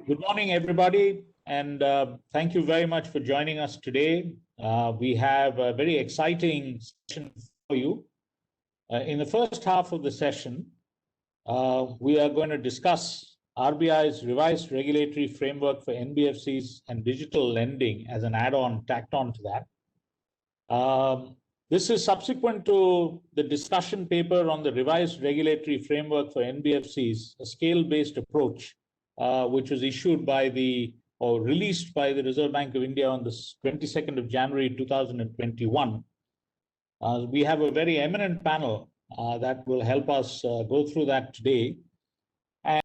Good morning, everybody, and thank you very much for joining us today. We have a very exciting session for you. In the first half of the session, we are going to discuss RBI's revised regulatory framework for NBFCs and digital lending as an add-on tacked on to that. This is subsequent to the discussion paper on the revised regulatory framework for NBFCs, a scale-based approach, which was issued by or released by the Reserve Bank of India on the 22nd of January 2021. We have a very eminent panel that will help us go through that today. And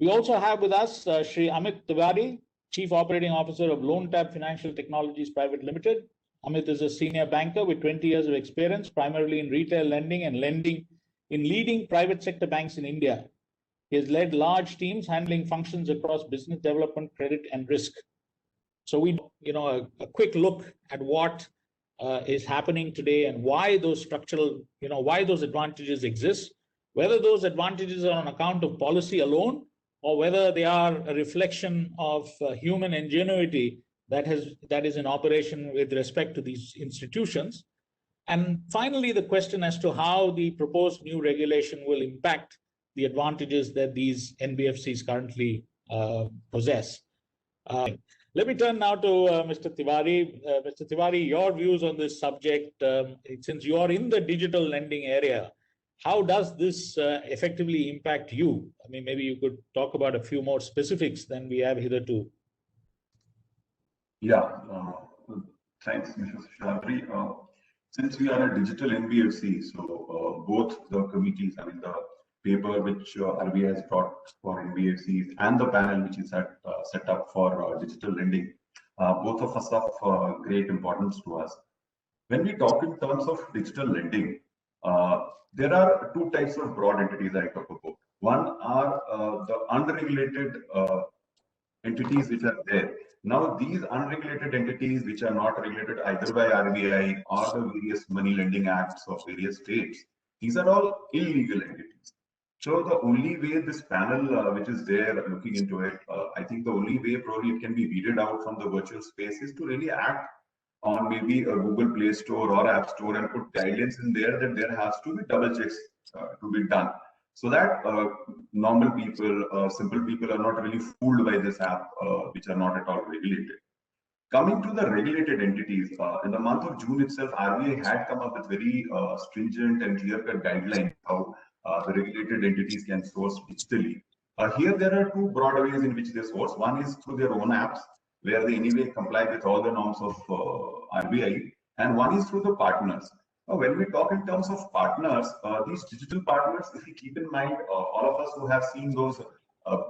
we also have with us Shri Amit Tiwari, Chief Operating Officer of LoanTab Financial Technologies Private Limited. Amit is a senior banker with 20 years of experience, primarily in retail lending and lending in leading private sector banks in India. He has led large teams handling functions across business development, credit, and risk. So we, a quick look at what is happening today and why those structural, why those advantages exist, whether those advantages are on account of policy alone or whether they are a reflection of human ingenuity that is in operation with respect to these institutions. And finally, the question as to how the proposed new regulation will impact the advantages that these NBFCs currently possess. Let me turn now to Mr. Tiwari. Mr. Tiwari, your views on this subject, since you are in the digital lending area, how does this effectively impact you? I mean, maybe you could talk about a few more specifics than we have hitherto. Yeah, thanks, Mr. Seshadri. Since we are a digital NBFC, so both the committees, the paper which RBI has brought for NBFCs and the panel which is set up for digital lending, both of us of great importance to us. When we talk in terms of digital lending, there are two types of broad entities I talk about. One are the unregulated entities which are there. Now, these unregulated entities which are not regulated either by RBI or the various money lending acts of various states, these are all illegal entities. So the only way this panel, which is there looking into it, I think the only way probably it can be weeded out from the virtual space is to really act on maybe a Google Play Store or App Store and put guidelines in there that there has to be double checks to be done, so that normal people, simple people are not really fooled by this app, which are not at all regulated. Coming to the regulated entities, in the month of June itself, RBI had come up with very stringent and clear-cut guidelines how the regulated entities can source digitally. Here there are two broad ways in which they source. One is through their own apps, where they anyway comply with all the norms of RBI, and one is through the partners. Now, when we talk in terms of partners, these digital partners, if we keep in mind, all of us who have seen those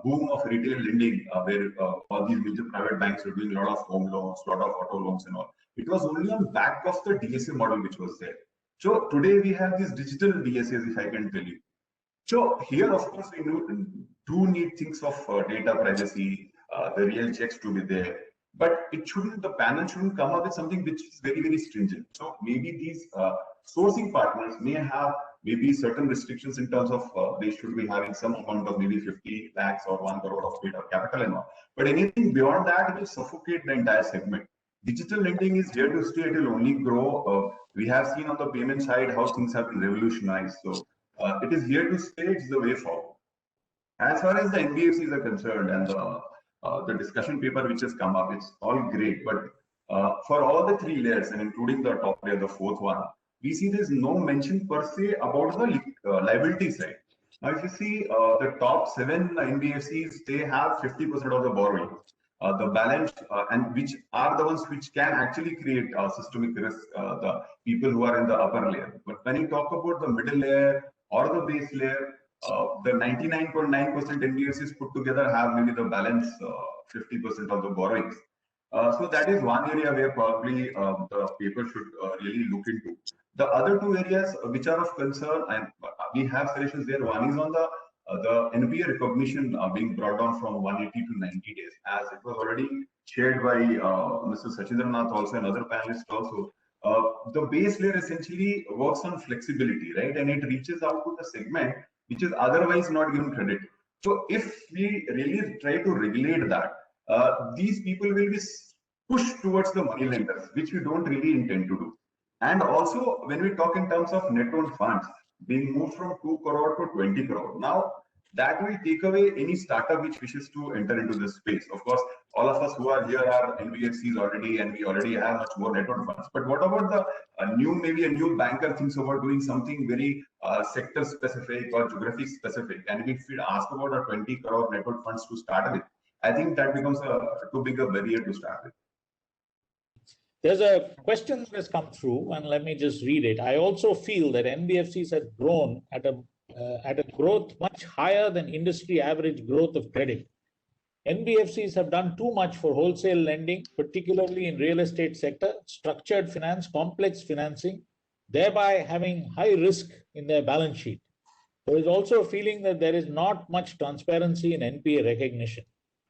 boom of retail lending, where all these major private banks are doing a lot of home loans, a lot of auto loans and all, it was only on the back of the DSA model which was there. So today we have these digital DSAs, if I can tell you. So here, of course, we do need things of data privacy, the real checks to be there. But the panel shouldn't come up with something which is very, very stringent. So maybe these sourcing partners may have maybe certain restrictions in terms of they should be having some amount of maybe 50 lakhs or 1 crore of data capital and all. But anything beyond that, it will suffocate the entire segment. Digital lending is here to stay. It will only grow. We have seen on the payment side how things have been revolutionized. So it is here to stay. It's the way forward. As far as the NBFCs are concerned and the discussion paper which has come up, it's all great. But for all the three layers and including the top layer, the fourth one, we see there's no mention per se about the liability side. Now, if you see the top 7 NBFCs, they have 50% of the borrowing. The balance and which are the ones which can actually create systemic risk, the people who are in the upper layer. But when you talk about the middle layer or the base layer, the 99.9% NBFCs put together have maybe the balance 50% of the borrowings. So that is one area where probably the paper should really look into. The other two areas which are of concern, and we have suggestions there. One is on the NPA recognition being brought down from 180 to 90 days, as it was already shared by Mr. Sachindranath also and other panelists also. The base layer essentially works on flexibility, right? And it reaches out to the segment which is otherwise not given credit. So if we really try to regulate that, these people will be pushed towards the money lenders, which we don't really intend to do. And also, when we talk in terms of net owned funds being moved from 2 crore to 20 crore, now that will take away any startup which wishes to enter into this space. Of course, all of us who are here are NBFCs already, and we already have much more net owned funds. But what about the maybe a new banker thinks about doing something very sector specific or geography specific, and if we ask about a 20 crore net owned funds to start with, I think that becomes too big a barrier to start with. There's a question that has come through, and let me just read it. I also feel that NBFCs have grown at a growth much higher than industry average growth of credit. NBFCs have done too much for wholesale lending, particularly in real estate sector, structured finance, complex financing, thereby having high risk in their balance sheet. There is also a feeling that there is not much transparency in NPA recognition.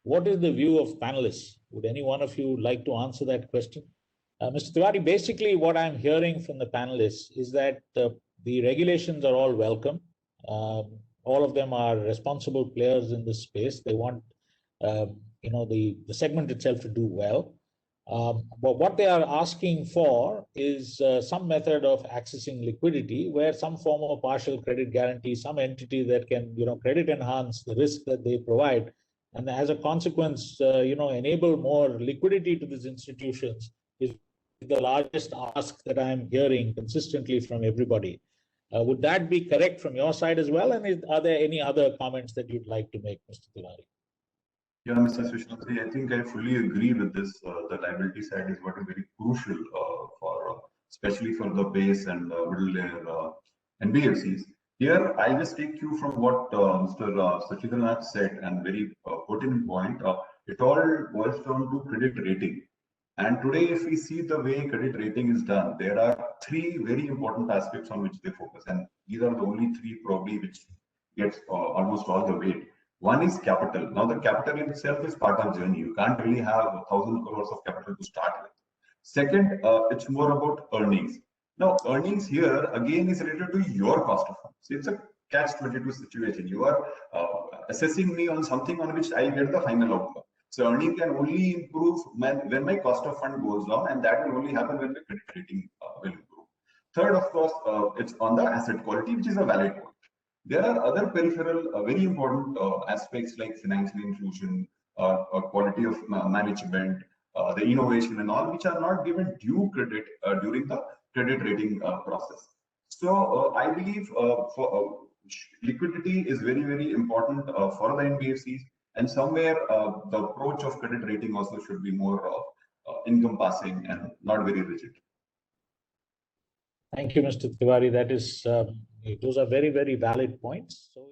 What is the view of panelists? Would any one of you like to answer that question? Mr. Tiwari, basically what I'm hearing from the panelists is that the regulations are all welcome. All of them are responsible players in this space. They want the segment itself to do well. But what they are asking for is some method of accessing liquidity where some form of partial credit guarantee, some entity that can, credit enhance the risk that they provide. And as a consequence, enable more liquidity to these institutions is the largest ask that I'm hearing consistently from everybody. Would that be correct from your side as well? And are there any other comments that you'd like to make, Mr. Tiwari? Yeah, Mr. Seshadri, I think I fully agree with this. The liability side is what is very crucial especially for the base and middle layer NBFCs. Here, I'll just take you from what Mr. Sachidranath said, and very pertinent point. It all boils down to credit rating. And today, if we see the way credit rating is done, there are three very important aspects on which they focus. And these are the only three probably which gets almost all the weight. One is capital. Now, the capital in itself is part of journey. You can't really have 1,000 crores of capital to start with. Second, it's more about earnings. Now, earnings here again is related to your cost of funds. So it's a catch-22 situation. You are assessing me on something on which I get the final outcome. So earning can only improve when my cost of fund goes down, and that will only happen when the credit rating will improve. Third, of course, it's on the asset quality, which is a valid point. There are other peripheral, very important aspects like financial inclusion, quality of management, the innovation and all, which are not given due credit during the credit rating process. So I believe liquidity is very, very important for the NBFCs, and somewhere the approach of credit rating also should be more encompassing and not very rigid. Thank you, Mr. Tiwari. That is, those are very, very valid points. So